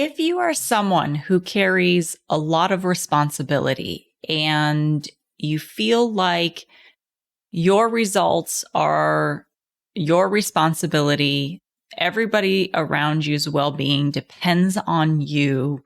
If you are someone who carries a lot of responsibility and you feel like your results are your responsibility, everybody around you's well-being depends on you,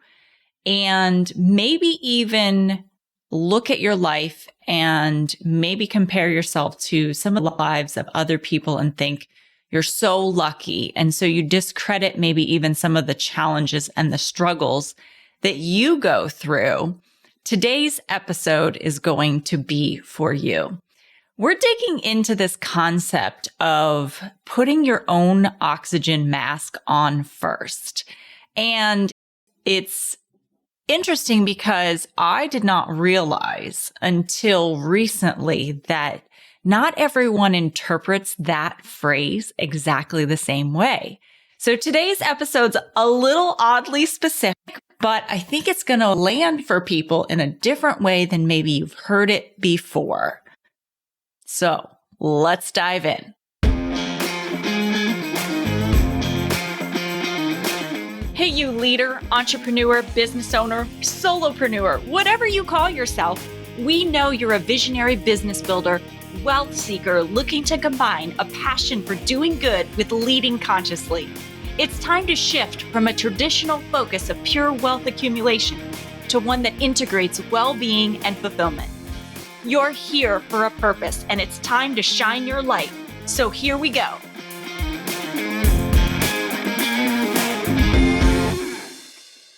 and maybe even look at your life and maybe compare yourself to some of the lives of other people and think you're so lucky. And so you discredit maybe even some of the challenges and the struggles that you go through. Today's episode is going to be for you. We're digging into this concept of putting your own oxygen mask on first. And it's interesting because I did not realize until recently that not everyone interprets that phrase exactly the same way. So today's episode's a little oddly specific, but I think it's going to land for people in a different way than maybe you've heard it before. So let's dive in. Hey, you leader, entrepreneur, business owner, solopreneur, whatever you call yourself, we know you're a visionary business builder, wealth seeker looking to combine a passion for doing good with leading consciously. It's time to shift from a traditional focus of pure wealth accumulation to one that integrates well-being and fulfillment. You're here for a purpose, and it's time to shine your light. So here we go.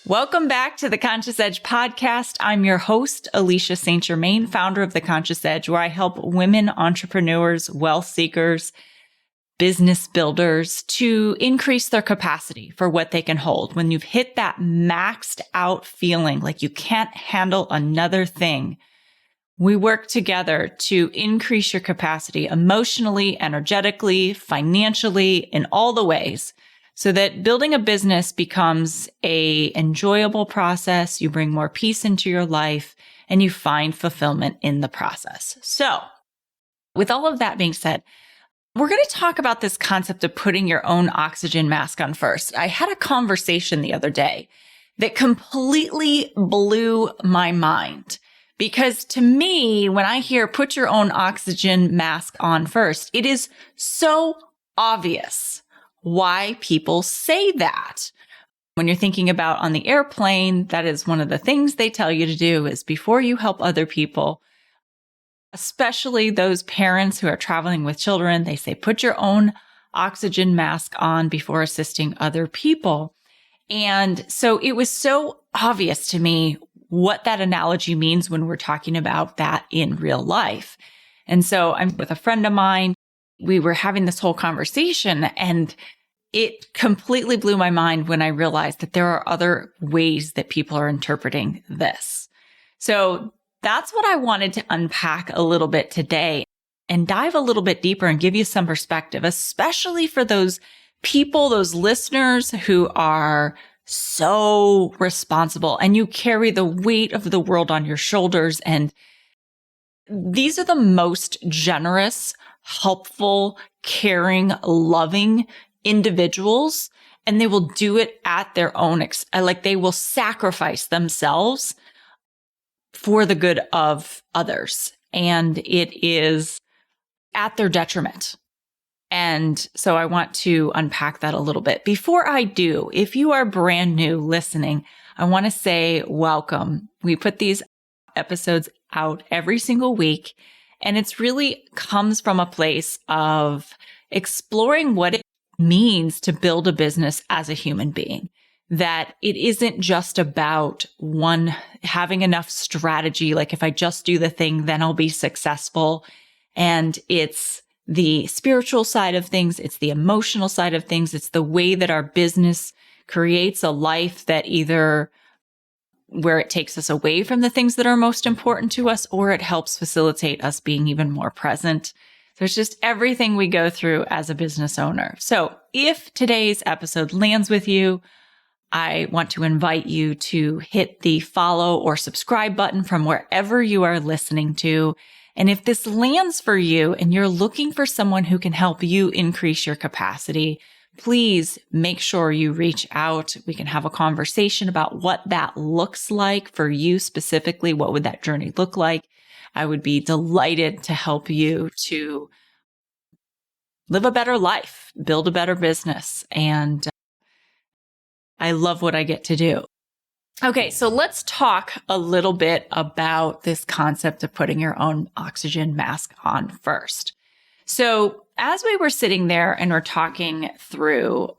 Welcome back to the Conscious Edge podcast. I'm your host, Alecia St. Germain, founder of the Conscious Edge, where I help women entrepreneurs, wealth seekers, business builders to increase their capacity for what they can hold. When you've hit that maxed out feeling like you can't handle another thing, we work together to increase your capacity emotionally, energetically, financially, in all the ways, so that building a business becomes an enjoyable process. You bring more peace into your life and you find fulfillment in the process. So with all of that being said, we're going to talk about this concept of putting your own oxygen mask on first. I had a conversation the other day that completely blew my mind. Because to me, when I hear put your own oxygen mask on first, it is so obvious why people say that. When you're thinking about on the airplane, that is one of the things they tell you to do is before you help other people, especially those parents who are traveling with children, they say put your own oxygen mask on before assisting other people. And so it was so obvious to me what that analogy means when we're talking about that in real life. And so I'm with a friend of mine. We were having this whole conversation and it completely blew my mind when I realized that there are other ways that people are interpreting this. So that's what I wanted to unpack a little bit today and dive a little bit deeper and give you some perspective, especially for those people, those listeners who are so responsible and you carry the weight of the world on your shoulders. And these are the most generous, helpful, caring, loving individuals. And they will do it at their own, they will sacrifice themselves for the good of others. And it is at their detriment. And so I want to unpack that a little bit. Before I do, if you are brand new listening, I want to say welcome. We put these episodes out every single week, and it's really comes from a place of exploring what it means to build a business as a human being. That it isn't just about having enough strategy, like if I just do the thing, then I'll be successful. And it's the spiritual side of things. It's the emotional side of things. It's the way that our business creates a life that either where it takes us away from the things that are most important to us, or it helps facilitate us being even more present. There's just everything we go through as a business owner. So if today's episode lands with you, I want to invite you to hit the follow or subscribe button from wherever you are listening to. And if this lands for you and you're looking for someone who can help you increase your capacity, please make sure you reach out. We can have a conversation about what that looks like for you specifically. What would that journey look like? I would be delighted to help you to live a better life, build a better business. And I love what I get to do. Okay, so let's talk a little bit about this concept of putting your own oxygen mask on first. So as we were sitting there and we're talking through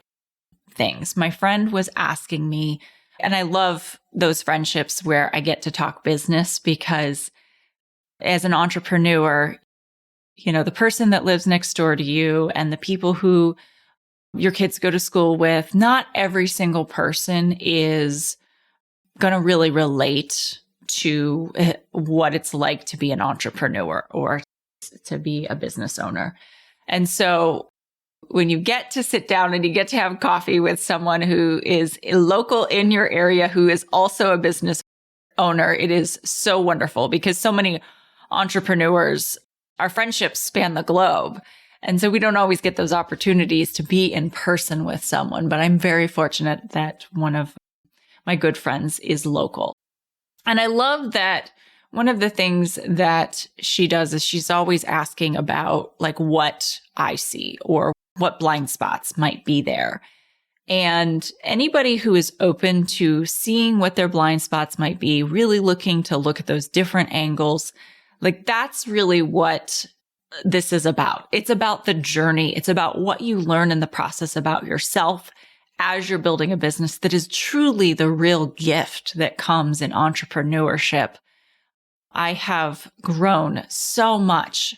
things, my friend was asking me, and I love those friendships where I get to talk business because as an entrepreneur, you know, the person that lives next door to you and the people who your kids go to school with, not every single person is going to really relate to what it's like to be an entrepreneur or to be a business owner. And so when you get to sit down and you get to have coffee with someone who is local in your area, who is also a business owner, it is so wonderful because so many entrepreneurs, our friendships span the globe. And so we don't always get those opportunities to be in person with someone, but I'm very fortunate that one of my good friends is local. And I love that one of the things that she does is she's always asking about like what I see or what blind spots might be there. And anybody who is open to seeing what their blind spots might be, really looking to look at those different angles, like that's really what this is about. It's about the journey. It's about what you learn in the process about yourself as you're building a business that is truly the real gift that comes in entrepreneurship. I have grown so much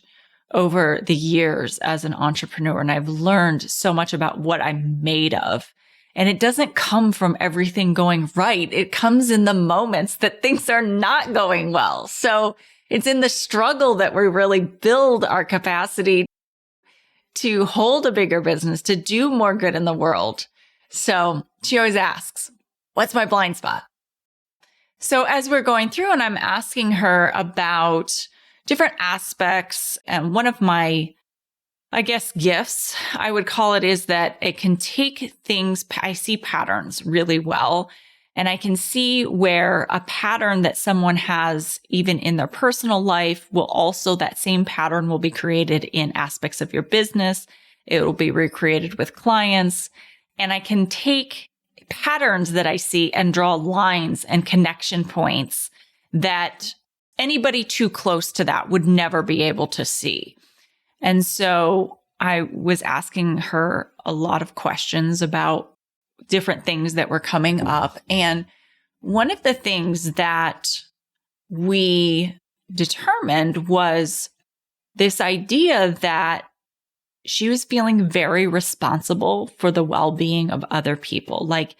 over the years as an entrepreneur, and I've learned so much about what I'm made of. And it doesn't come from everything going right. It comes in the moments that things are not going well. So it's in the struggle that we really build our capacity to hold a bigger business, to do more good in the world. So she always asks, what's my blind spot? So as we're going through and I'm asking her about different aspects, and one of my, I guess, gifts, I would call it, is that it can take things, I see patterns really well. And I can see where a pattern that someone has even in their personal life will also, that same pattern will be created in aspects of your business. It will be recreated with clients. And I can take patterns that I see and draw lines and connection points that anybody too close to that would never be able to see. And so I was asking her a lot of questions about different things that were coming up. And one of the things that we determined was this idea that she was feeling very responsible for the well-being of other people, like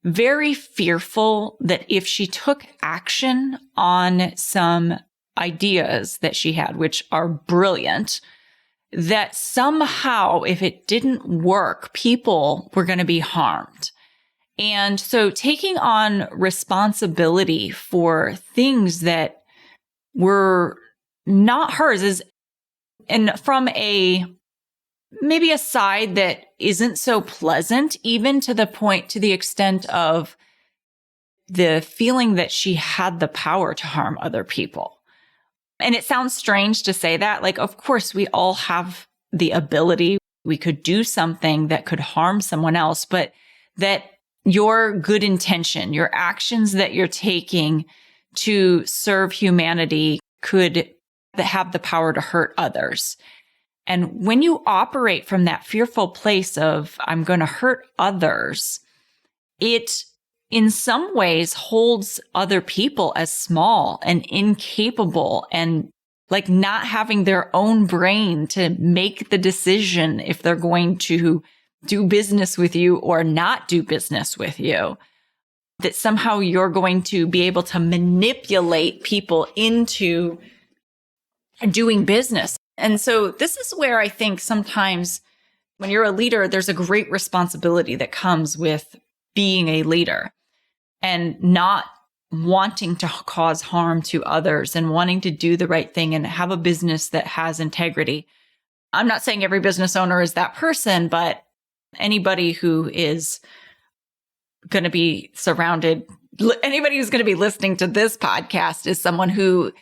very fearful that if she took action on some ideas that she had, which are brilliant, that somehow if it didn't work, people were going to be harmed. And so taking on responsibility for things that were not hers is, and from maybe a side that isn't so pleasant, even to the extent of the feeling that she had the power to harm other people. And it sounds strange to say that. Like, of course, we all have the ability. We could do something that could harm someone else, but that your good intention, your actions that you're taking to serve humanity could have the power to hurt others. And when you operate from that fearful place of, I'm going to hurt others, it in some ways holds other people as small and incapable and like not having their own brain to make the decision if they're going to do business with you or not do business with you. That somehow you're going to be able to manipulate people into doing business. And so this is where I think sometimes when you're a leader, there's a great responsibility that comes with being a leader and not wanting to cause harm to others and wanting to do the right thing and have a business that has integrity. I'm not saying every business owner is that person, but Anybody who is going to be anybody who's going to be listening to this podcast is someone who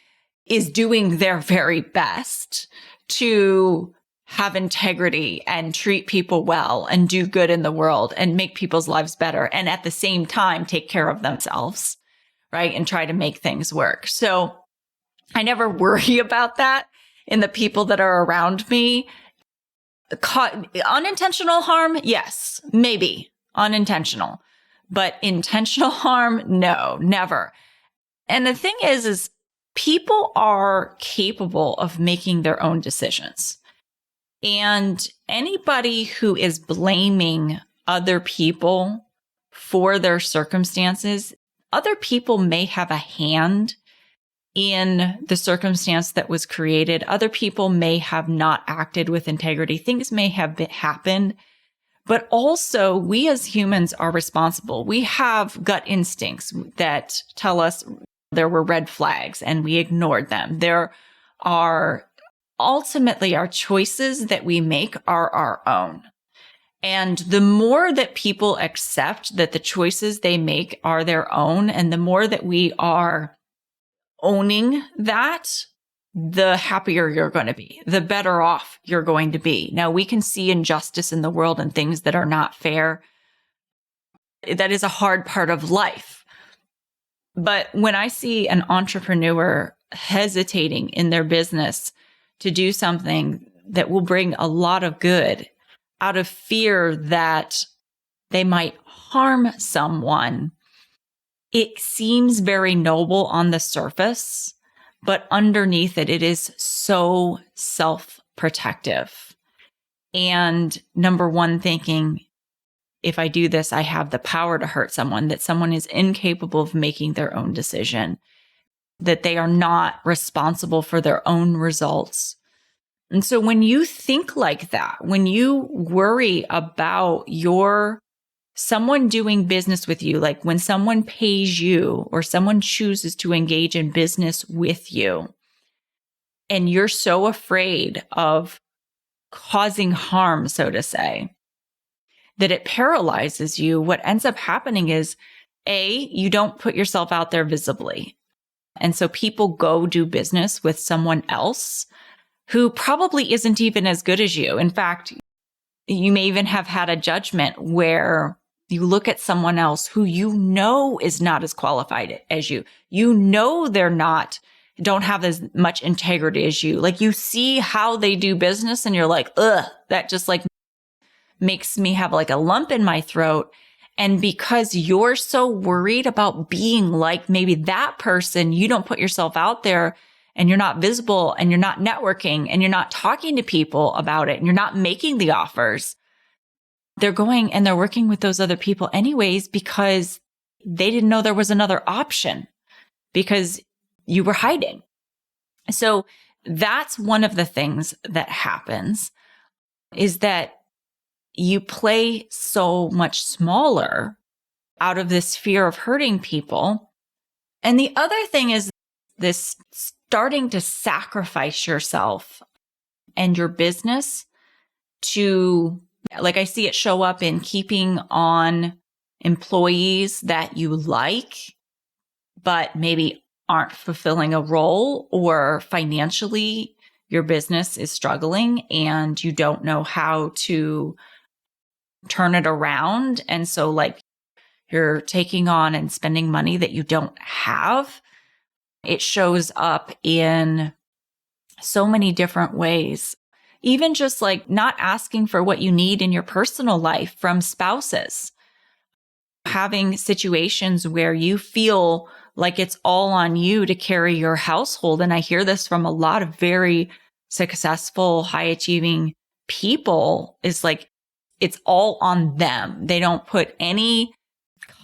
is doing their very best to have integrity and treat people well and do good in the world and make people's lives better. And at the same time, take care of themselves, right? And try to make things work. So I never worry about that in the people that are around me. Unintentional harm? Yes, maybe unintentional, but intentional harm? No, never. And the thing is people are capable of making their own decisions. And anybody who is blaming other people for their circumstances, other people may have a hand in the circumstance that was created. Other people may have not acted with integrity. Things may have happened, but also we as humans are responsible. We have gut instincts that tell us there were red flags and we ignored them. There are ultimately our choices that we make are our own. And the more that people accept that the choices they make are their own, and the more that we are owning that, the happier you're going to be, the better off you're going to be. Now, we can see injustice in the world and things that are not fair. That is a hard part of life. But when I see an entrepreneur hesitating in their business to do something that will bring a lot of good out of fear that they might harm someone, it seems very noble on the surface, but underneath it, it is so self-protective. And number one, thinking, if I do this, I have the power to hurt someone, that someone is incapable of making their own decision, that they are not responsible for their own results. And so when you think like that, when you worry about someone doing business with you, like when someone pays you or someone chooses to engage in business with you, and you're so afraid of causing harm, so to say, that it paralyzes you, what ends up happening is, you don't put yourself out there visibly. And so people go do business with someone else who probably isn't even as good as you. In fact, you may even have had a judgment where you look at someone else who you know is not as qualified as you. You know don't have as much integrity as you. Like you see how they do business and you're like, ugh, that just like makes me have like a lump in my throat. And because you're so worried about being like maybe that person, you don't put yourself out there and you're not visible and you're not networking and you're not talking to people about it and you're not making the offers. They're going and they're working with those other people anyways because they didn't know there was another option because you were hiding. So that's one of the things that happens, is that you play so much smaller out of this fear of hurting people. And the other thing is this starting to sacrifice yourself and your business to, like I see it show up in keeping on employees that you like, but maybe aren't fulfilling a role, or financially your business is struggling and you don't know how to turn it around. And so like you're taking on and spending money that you don't have. It shows up in so many different ways. Even just like not asking for what you need in your personal life from spouses. Having situations where you feel like it's all on you to carry your household. And I hear this from a lot of very successful, high achieving people, is like, it's all on them. They don't put any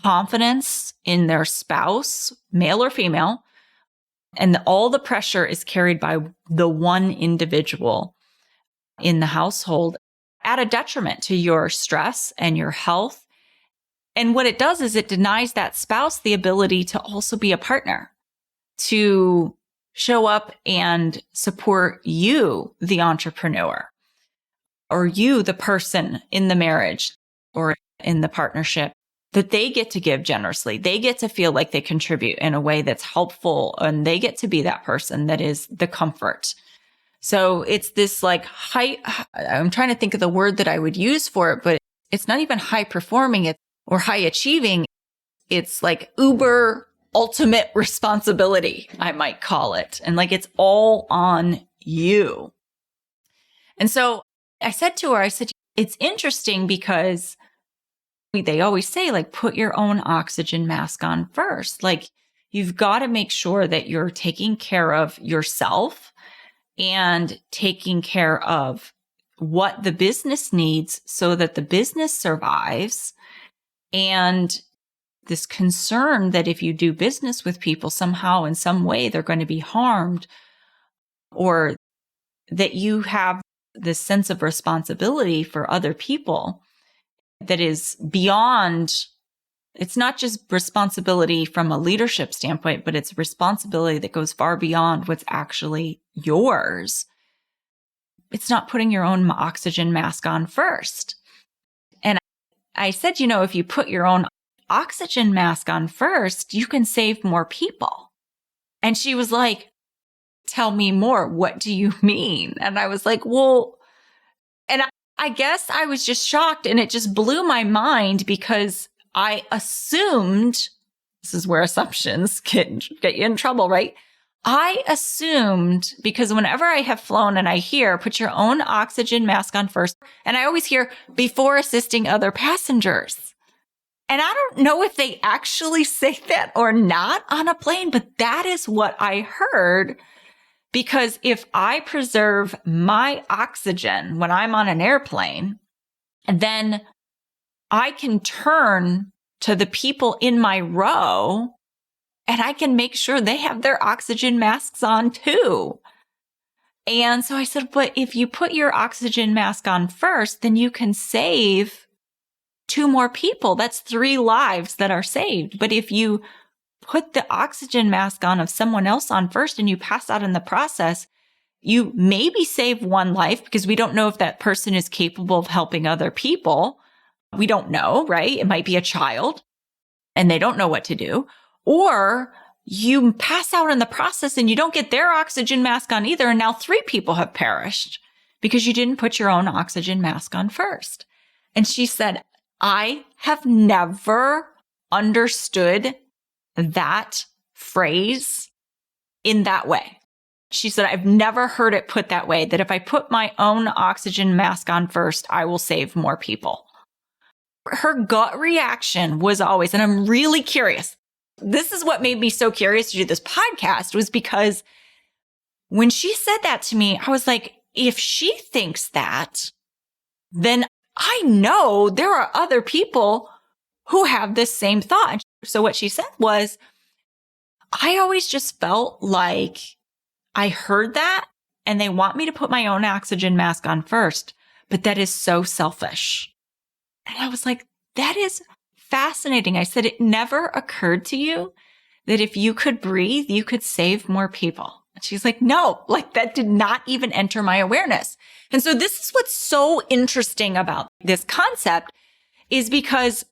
confidence in their spouse, male or female. And all the pressure is carried by the one individual in the household at a detriment to your stress and your health. And what it does is it denies that spouse the ability to also be a partner, to show up and support you, the entrepreneur. or you, the person in the marriage or in the partnership, that they get to give generously. They get to feel like they contribute in a way that's helpful, and they get to be that person that is the comfort. So it's this like I'm trying to think of the word that I would use for it, but it's not even high performing or high achieving. It's like uber ultimate responsibility, I might call it. And like, it's all on you. And so I said to her, it's interesting because they always say, like, put your own oxygen mask on first. Like, you've got to make sure that you're taking care of yourself and taking care of what the business needs so that the business survives. And this concern that if you do business with people somehow in some way, they're going to be harmed, or that you have this sense of responsibility for other people that is beyond, it's not just responsibility from a leadership standpoint, but it's responsibility that goes far beyond what's actually yours. It's not putting your own oxygen mask on first. And I said, if you put your own oxygen mask on first, you can save more people. And she was like, tell me more. What do you mean? And I was like, well, and I guess I was just shocked, and it just blew my mind because I assumed, this is where assumptions get you in trouble, right? I assumed, because whenever I have flown and I hear, put your own oxygen mask on first, and I always hear before assisting other passengers. And I don't know if they actually say that or not on a plane, but that is what I heard. Because if I preserve my oxygen when I'm on an airplane, then I can turn to the people in my row and I can make sure they have their oxygen masks on too. And so I said, but if you put your oxygen mask on first, then you can save 2 more people. That's 3 lives that are saved. But if you put the oxygen mask on of someone else on first and you pass out in the process, you maybe save 1 life because we don't know if that person is capable of helping other people. We don't know, right? It might be a child and they don't know what to do. Or you pass out in the process and you don't get their oxygen mask on either. And now 3 people have perished because you didn't put your own oxygen mask on first. And she said, I have never understood that phrase in that way. She said, I've never heard it put that way, that if I put my own oxygen mask on first, I will save more people. Her gut reaction was always, and I'm really curious. This is what made me so curious to do this podcast, was because when she said that to me, I was like, if she thinks that, then I know there are other people who have this same thought. So what she said was, I always just felt like I heard that and they want me to put my own oxygen mask on first, but that is so selfish. And I was like, that is fascinating. I said, it never occurred to you that if you could breathe, you could save more people. And she's like, no, like that did not even enter my awareness. And so this is what's so interesting about this concept, is because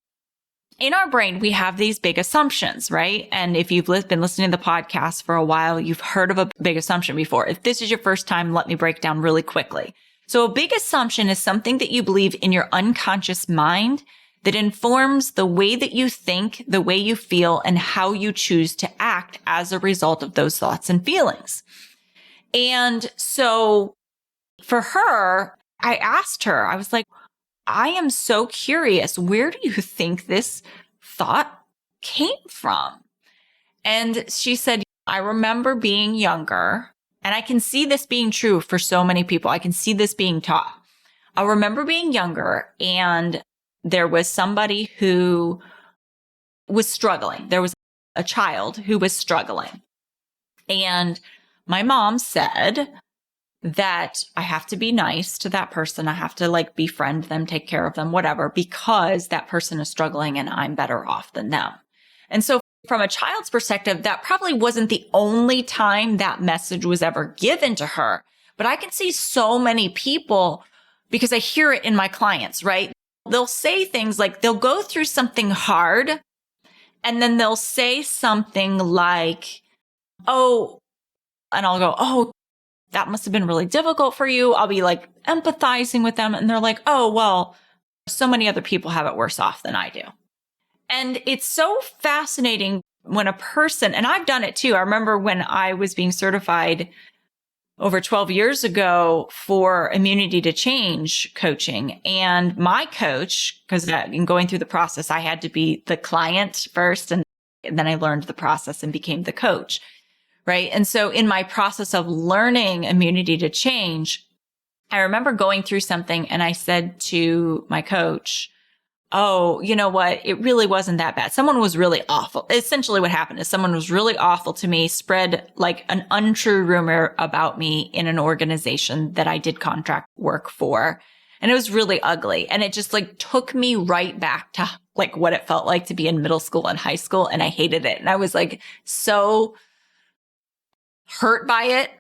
in our brain, we have these big assumptions, right? And if you've been listening to the podcast for a while, you've heard of a big assumption before. If this is your first time, let me break down really quickly. So a big assumption is something that you believe in your unconscious mind that informs the way that you think, the way you feel, and how you choose to act as a result of those thoughts and feelings. And so for her, I asked her, I was like, I am so curious. Where do you think this thought came from? And she said, I remember being younger, and I can see this being true for so many people. I can see this being taught. I remember being younger, and there was somebody who was struggling. There was a child who was struggling. And my mom said that I have to be nice to that person. I have to like befriend them, take care of them, whatever, because that person is struggling and I'm better off than them. And so from a child's perspective, that probably wasn't the only time that message was ever given to her. But I can see so many people because I hear it in my clients, right? They'll say things like they'll go through something hard and then they'll say something like, oh, and I'll go, oh, that must have been really difficult for you. I'll be like empathizing with them. And they're like, oh, well, so many other people have it worse off than I do. And it's so fascinating when a person, and I've done it too. I remember when I was being certified over 12 years ago for immunity to change coaching. And my coach, because in going through the process, I had to be the client first. And then I learned the process and became the coach. Right. And so in my process of learning immunity to change, I remember going through something and I said to my coach, oh, you know what? It really wasn't that bad. Someone was really awful. Essentially what happened is someone was really awful to me, spread like an untrue rumor about me in an organization that I did contract work for. And it was really ugly. And it just like took me right back to like what it felt like to be in middle school and high school. And I hated it. And I was like so hurt by it.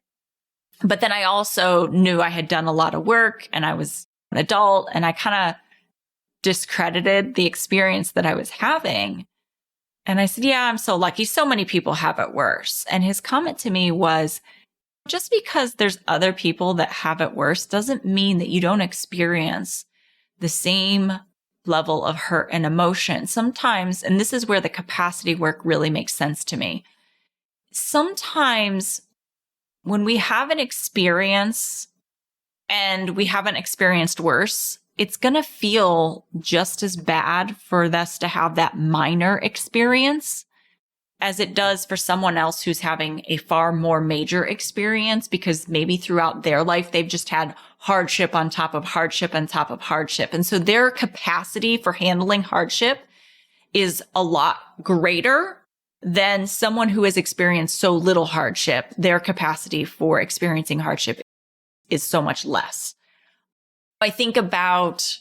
But then I also knew I had done a lot of work and I was an adult and I kind of discredited the experience that I was having. And I said, yeah, I'm so lucky. So many people have it worse. And his comment to me was, just because there's other people that have it worse doesn't mean that you don't experience the same level of hurt and emotion. Sometimes, and this is where the capacity work really makes sense to me. Sometimes when we have an experience and we haven't experienced worse, it's going to feel just as bad for us to have that minor experience as it does for someone else who's having a far more major experience, because maybe throughout their life, they've just had hardship on top of hardship on top of hardship. And so their capacity for handling hardship is a lot greater than someone who has experienced so little hardship. Their capacity for experiencing hardship is so much less. I think about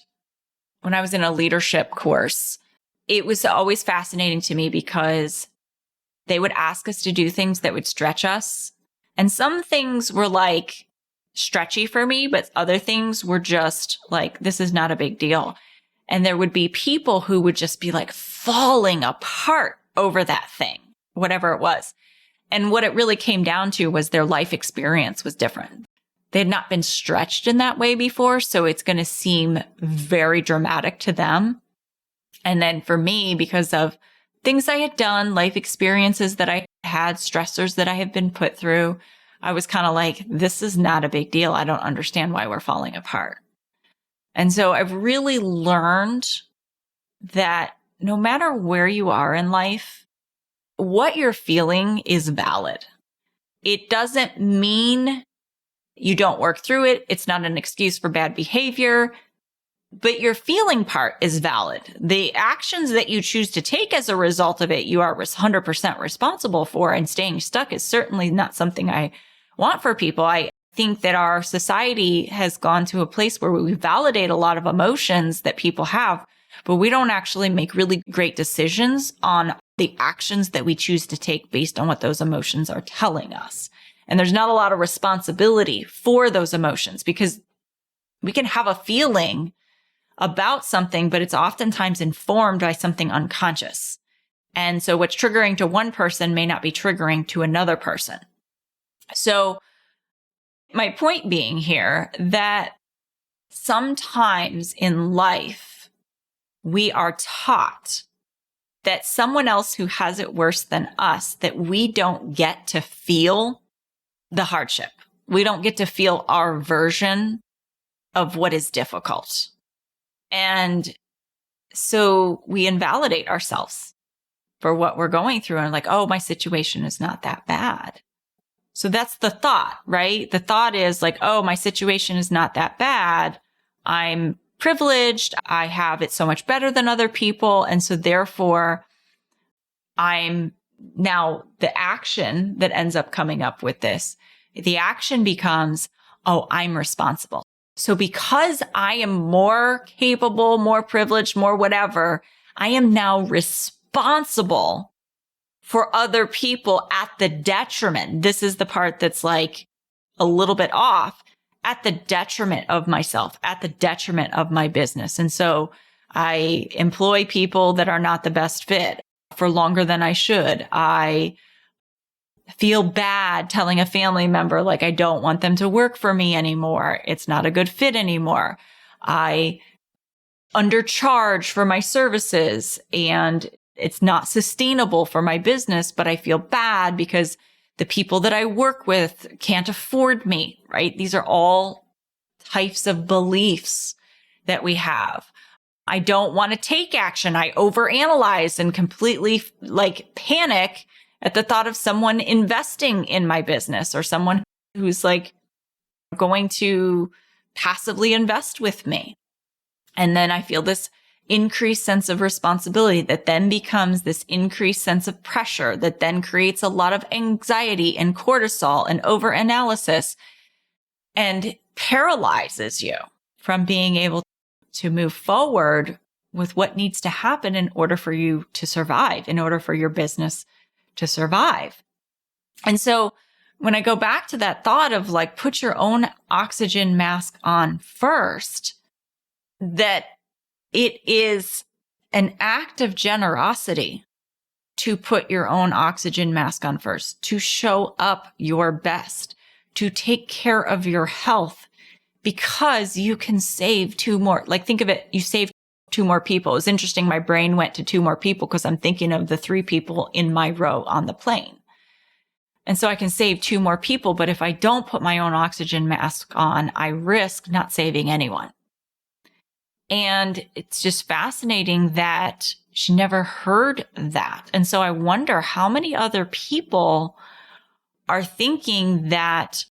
when I was in a leadership course, it was always fascinating to me because they would ask us to do things that would stretch us. And some things were like stretchy for me, but other things were just like, this is not a big deal. And there would be people who would just be like falling apart over that thing, whatever it was. And what it really came down to was their life experience was different. They had not been stretched in that way before, so it's going to seem very dramatic to them. And then for me, because of things I had done, life experiences that I had, stressors that I have been put through, I was kind of like, this is not a big deal. I don't understand why we're falling apart. And so I've really learned that no matter where you are in life, what you're feeling is valid. It doesn't mean you don't work through it. It's not an excuse for bad behavior, but your feeling part is valid. The actions that you choose to take as a result of it, you are 100% responsible for, and staying stuck is certainly not something I want for people. I think that our society has gone to a place where we validate a lot of emotions that people have, but we don't actually make really great decisions on the actions that we choose to take based on what those emotions are telling us. And there's not a lot of responsibility for those emotions, because we can have a feeling about something, but it's oftentimes informed by something unconscious. And so what's triggering to one person may not be triggering to another person. So my point being here that sometimes in life, we are taught that someone else who has it worse than us, that we don't get to feel the hardship. We don't get to feel our version of what is difficult. And so we invalidate ourselves for what we're going through and like, oh, my situation is not that bad. So that's the thought, right? The thought is like, oh, my situation is not that bad. I'm privileged. I have it so much better than other people. And so therefore, I'm now the action that ends up coming up with this. The action becomes, oh, I'm responsible. So because I am more capable, more privileged, more whatever, I am now responsible for other people at the detriment. This is the part that's like a little bit off, at the detriment of myself, at the detriment of my business. And so I employ people that are not the best fit for longer than I should. I feel bad telling a family member, like, I don't want them to work for me anymore. It's not a good fit anymore. I undercharge for my services and it's not sustainable for my business, but I feel bad because the people that I work with can't afford me, right? These are all types of beliefs that we have. I don't want to take action. I overanalyze and completely like panic at the thought of someone investing in my business or someone who's like going to passively invest with me. And then I feel this increased sense of responsibility that then becomes this increased sense of pressure that then creates a lot of anxiety and cortisol and overanalysis and paralyzes you from being able to move forward with what needs to happen in order for you to survive, in order for your business to survive. And so when I go back to that thought of like, put your own oxygen mask on first, that it is an act of generosity to put your own oxygen mask on first, to show up your best, to take care of your health, because you can save two more. Like, think of it, you save two more people. It's interesting. My brain went to two more people because I'm thinking of the three people in my row on the plane. And so I can save two more people. But if I don't put my own oxygen mask on, I risk not saving anyone. And it's just fascinating that she never heard that. And so I wonder how many other people are thinking that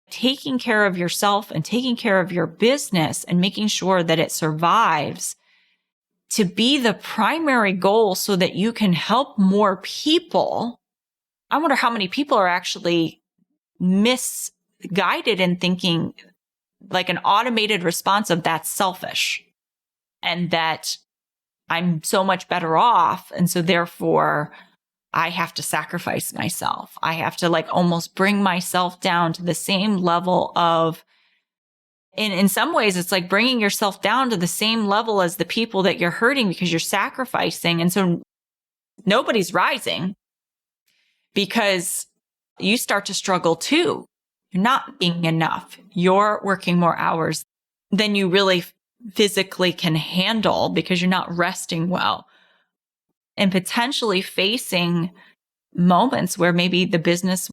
taking care of yourself and taking care of your business and making sure that it survives to be the primary goal so that you can help more people. I wonder how many people are actually misguided in thinking like an automated response of that's selfish and that I'm so much better off. And so therefore I have to sacrifice myself. I have to like almost bring myself down to the same level of, in some ways, it's like bringing yourself down to the same level as the people that you're hurting because you're sacrificing. And so nobody's rising because you start to struggle too. You're not being enough. You're working more hours than you really physically can handle because you're not resting well. And potentially facing moments where maybe the business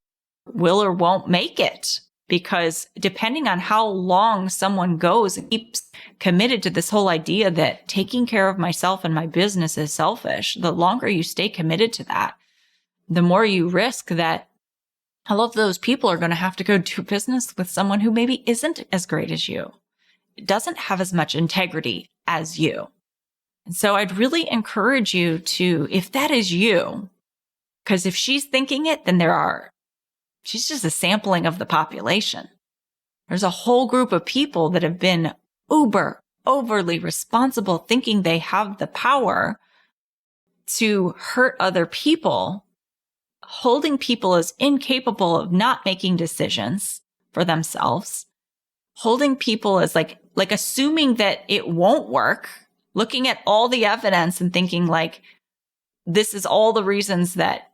will or won't make it. Because depending on how long someone goes and keeps committed to this whole idea that taking care of myself and my business is selfish, the longer you stay committed to that, the more you risk that all of those people are going to have to go do business with someone who maybe isn't as great as you, doesn't have as much integrity as you. And so I'd really encourage you to, if that is you, because if she's thinking it, then she's just a sampling of the population. There's a whole group of people that have been overly responsible, thinking they have the power to hurt other people, holding people as incapable of not making decisions for themselves, holding people as like assuming that it won't work, looking at all the evidence and thinking like, this is all the reasons that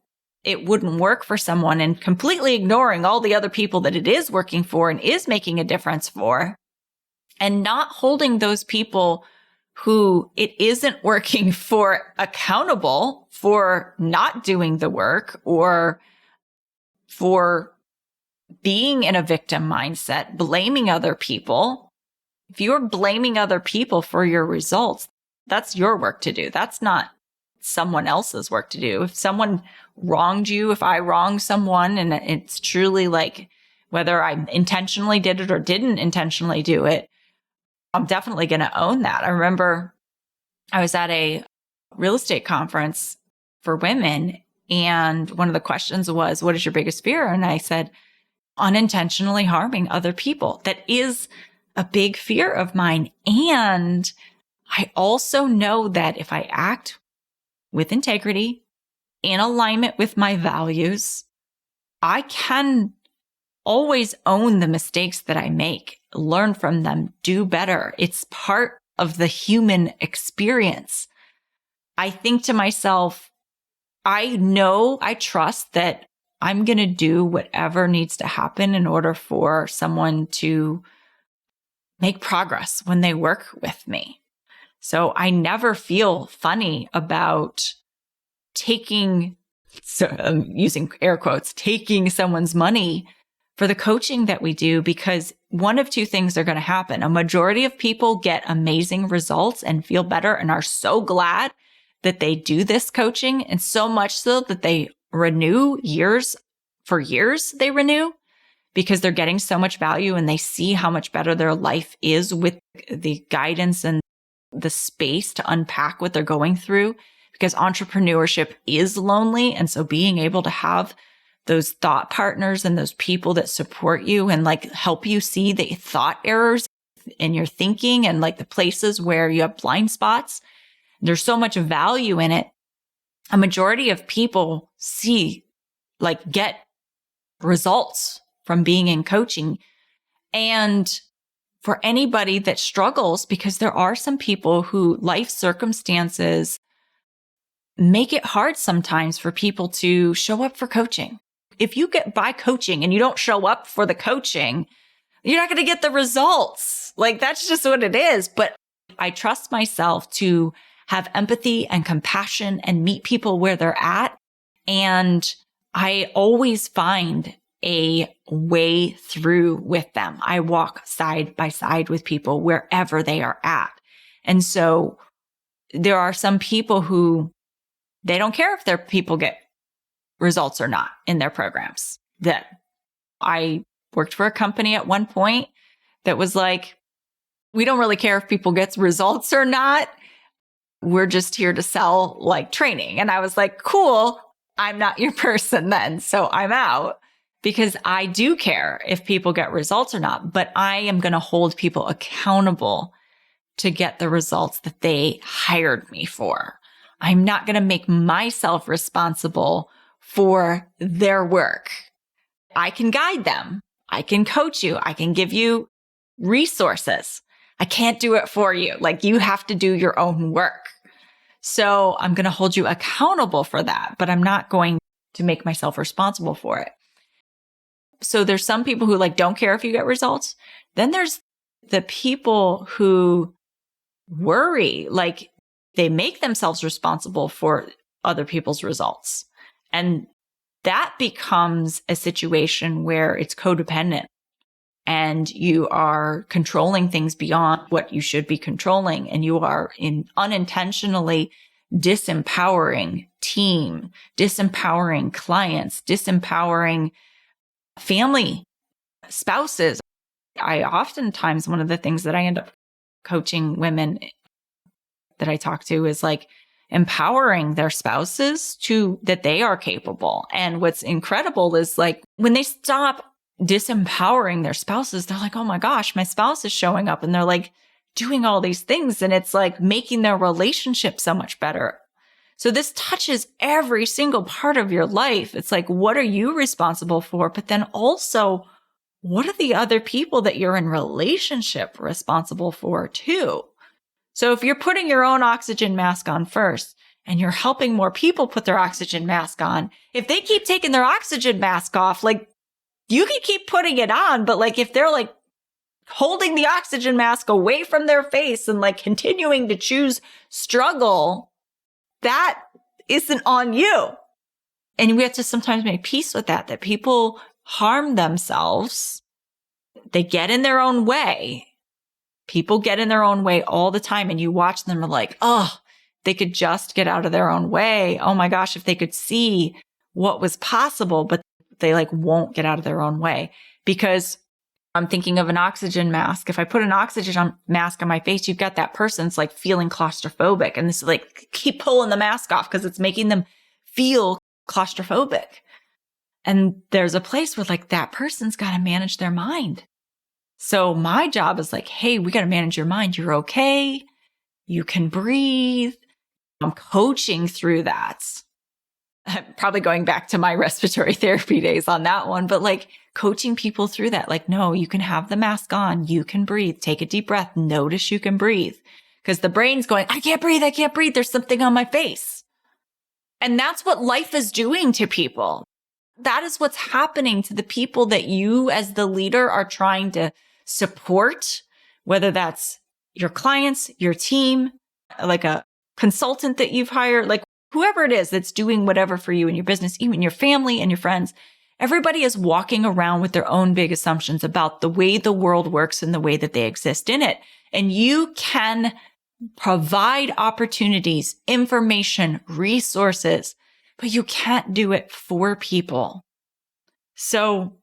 it wouldn't work for someone, and completely ignoring all the other people that it is working for and is making a difference for, and not holding those people who it isn't working for accountable for not doing the work or for being in a victim mindset, blaming other people. If you're blaming other people for your results, that's your work to do. That's not someone else's work to do. If someone wronged you, if I wronged someone, and it's truly like whether I intentionally did it or didn't intentionally do it, I'm definitely going to own that. I remember I was at a real estate conference for women, and one of the questions was, what is your biggest fear? And I said, unintentionally harming other people. That is a big fear of mine. And I also know that if I act with integrity, in alignment with my values, I can always own the mistakes that I make. learn from them, do better. It's part of the human experience. I think to myself, I trust that I'm going to do whatever needs to happen in order for someone to make progress when they work with me. So I never feel funny about taking, so I'm using air quotes, taking someone's money for the coaching that we do, because one of two things are going to happen. A majority of people get amazing results and feel better and are so glad that they do this coaching, and so much so that they renew for years they renew, because they're getting so much value and they see how much better their life is with the guidance and the space to unpack what they're going through, because entrepreneurship is lonely. And so being able to have those thought partners and those people that support you and like help you see the thought errors in your thinking and like the places where you have blind spots, there's so much value in it. A majority of people get results from being in coaching. And for anybody that struggles, because there are some people who life circumstances make it hard sometimes for people to show up for coaching. If you buy coaching and you don't show up for the coaching, you're not going to get the results. Like, that's just what it is. But I trust myself to have empathy and compassion and meet people where they're at. And I always find a way through with them. I walk side by side with people wherever they are at. And so there are some people who they don't care if their people get results or not in their programs. That I worked for a company at one point that was like, we don't really care if people get results or not. We're just here to sell like training. And I was like, cool, I'm not your person then. So I'm out, because I do care if people get results or not, but I am going to hold people accountable to get the results that they hired me for. I'm not going to make myself responsible for their work. I can guide them. I can coach you. I can give you resources. I can't do it for you. Like, you have to do your own work. So I'm going to hold you accountable for that, but I'm not going to make myself responsible for it. So there's some people who like don't care if you get results. Then there's the people who worry, like they make themselves responsible for other people's results. And that becomes a situation where it's codependent and you are controlling things beyond what you should be controlling. And you are unintentionally disempowering team, disempowering clients, disempowering family, spouses. Oftentimes, one of the things that I end up coaching women that I talk to is like empowering their spouses that they are capable. And what's incredible is like when they stop disempowering their spouses, they're like, oh my gosh, my spouse is showing up and they're like doing all these things. And it's like making their relationship so much better. So this touches every single part of your life. It's like, what are you responsible for? But then also, what are the other people that you're in relationship responsible for too? So if you're putting your own oxygen mask on first and you're helping more people put their oxygen mask on, if they keep taking their oxygen mask off, like you can keep putting it on, but like if they're like holding the oxygen mask away from their face and like continuing to choose struggle, that isn't on you. And we have to sometimes make peace with that people harm themselves. They get in their own way. People get in their own way all the time. And you watch them like, oh, they could just get out of their own way. Oh my gosh, if they could see what was possible, but they like won't get out of their own way. Because I'm thinking of an oxygen mask. If I put an oxygen mask on my face, you've got that person's like feeling claustrophobic. And this is like, keep pulling the mask off because it's making them feel claustrophobic. And there's a place where like that person's got to manage their mind. So my job is like, hey, we got to manage your mind. You're okay. You can breathe. I'm coaching through that. I'm probably going back to my respiratory therapy days on that one, but like coaching people through that, like, no, you can have the mask on. You can breathe. Take a deep breath. Notice you can breathe, because the brain's going, I can't breathe. I can't breathe. There's something on my face. And that's what life is doing to people. That is what's happening to the people that you as the leader are trying to support, whether that's your clients, your team, like a consultant that you've hired, like whoever it is that's doing whatever for you in your business, even your family and your friends. Everybody is walking around with their own big assumptions about the way the world works and the way that they exist in it. And you can provide opportunities, information, resources, but you can't do it for people. So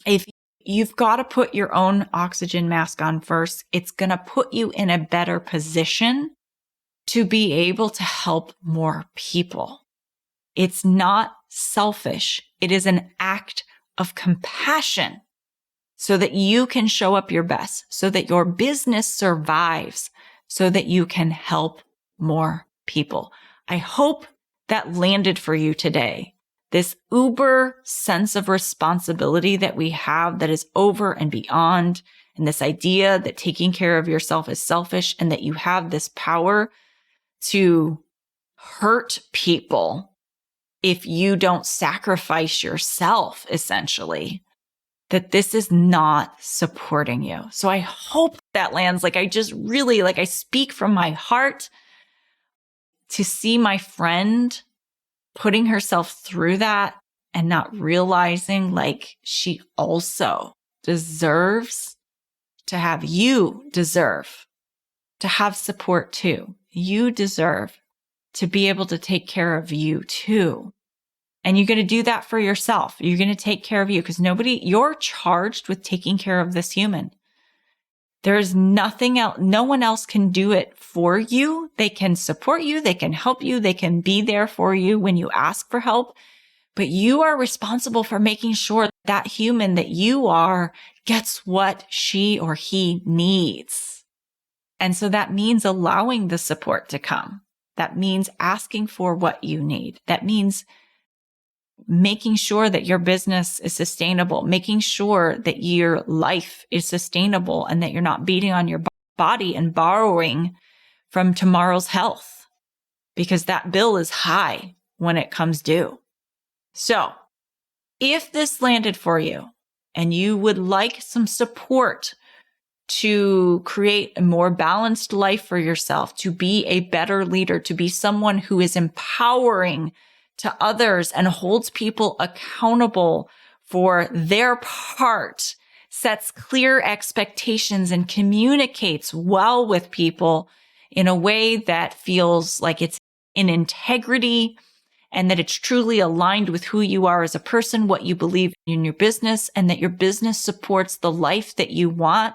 if you've got to put your own oxygen mask on first, it's going to put you in a better position to be able to help more people. It's not selfish. It is an act of compassion so that you can show up your best, so that your business survives, so that you can help more people. I hope that landed for you today. This uber sense of responsibility that we have that is over and beyond, and this idea that taking care of yourself is selfish and that you have this power to hurt people if you don't sacrifice yourself, essentially, that this is not supporting you. So I hope that lands. Like, I just really, like, I speak from my heart to see my friend putting herself through that and not realizing like she also deserves to have, you deserve to have support too. You deserve to be able to take care of you too. And you're going to do that for yourself. You're going to take care of you because you're charged with taking care of this human. There is nothing else. No one else can do it for you. They can support you. They can help you. They can be there for you when you ask for help. But you are responsible for making sure that human that you are gets what she or he needs. And so that means allowing the support to come. That means asking for what you need. That means making sure that your business is sustainable, making sure that your life is sustainable and that you're not beating on your body and borrowing from tomorrow's health, because that bill is high when it comes due. So if this landed for you and you would like some support to create a more balanced life for yourself, to be a better leader, to be someone who is empowering to others and holds people accountable for their part, sets clear expectations and communicates well with people in a way that feels like it's in integrity and that it's truly aligned with who you are as a person, what you believe in your business, and that your business supports the life that you want,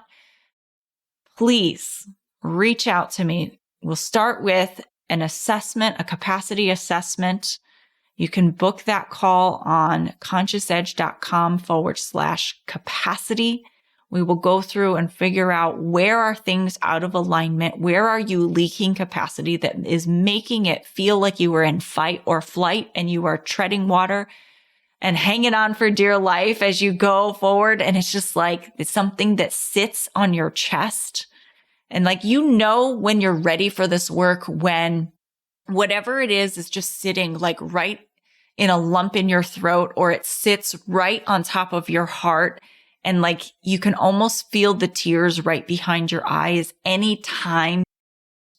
please reach out to me. We'll start with an assessment, a capacity assessment. You can book that call on consciousedge.com/capacity. We will go through and figure out where are things out of alignment? Where are you leaking capacity that is making it feel like you are in fight or flight and you are treading water and hanging on for dear life as you go forward? And it's just like, it's something that sits on your chest. And like, when you're ready for this work, when whatever it is just sitting like right in a lump in your throat, or it sits right on top of your heart. And like, you can almost feel the tears right behind your eyes anytime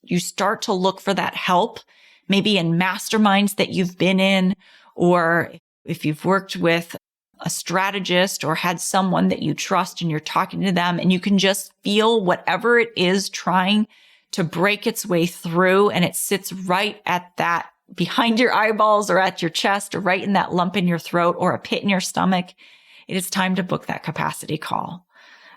you start to look for that help, maybe in masterminds that you've been in, or if you've worked with a strategist or had someone that you trust and you're talking to them and you can just feel whatever it is trying to break its way through, and it sits right at that behind your eyeballs or at your chest or right in that lump in your throat or a pit in your stomach. It is time to book that capacity call.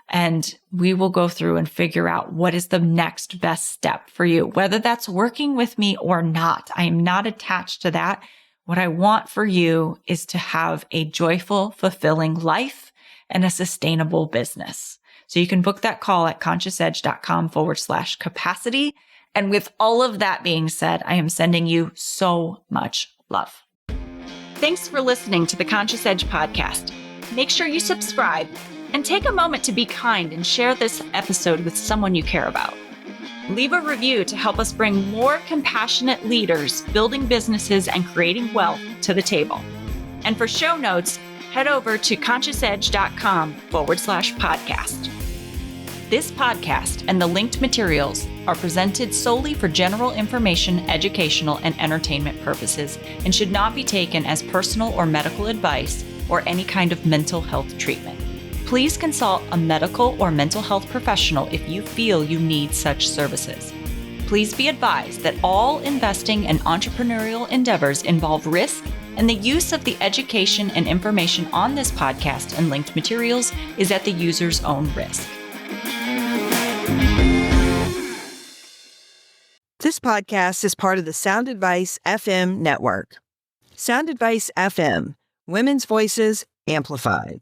And we will go through and figure out what is the next best step for you, whether that's working with me or not. I am not attached to that. What I want for you is to have a joyful, fulfilling life and a sustainable business. So you can book that call at consciousedge.com/capacity. And with all of that being said, I am sending you so much love. Thanks for listening to the Conscious Edge podcast. Make sure you subscribe and take a moment to be kind and share this episode with someone you care about. Leave a review to help us bring more compassionate leaders building businesses and creating wealth to the table. And for show notes, head over to consciousedge.com/podcast. This podcast and the linked materials are presented solely for general information, educational, and entertainment purposes and should not be taken as personal or medical advice or any kind of mental health treatment. Please consult a medical or mental health professional if you feel you need such services. Please be advised that all investing and entrepreneurial endeavors involve risk, and the use of the education and information on this podcast and linked materials is at the user's own risk. This podcast is part of the Sound Advice FM network. Sound Advice FM, women's voices amplified.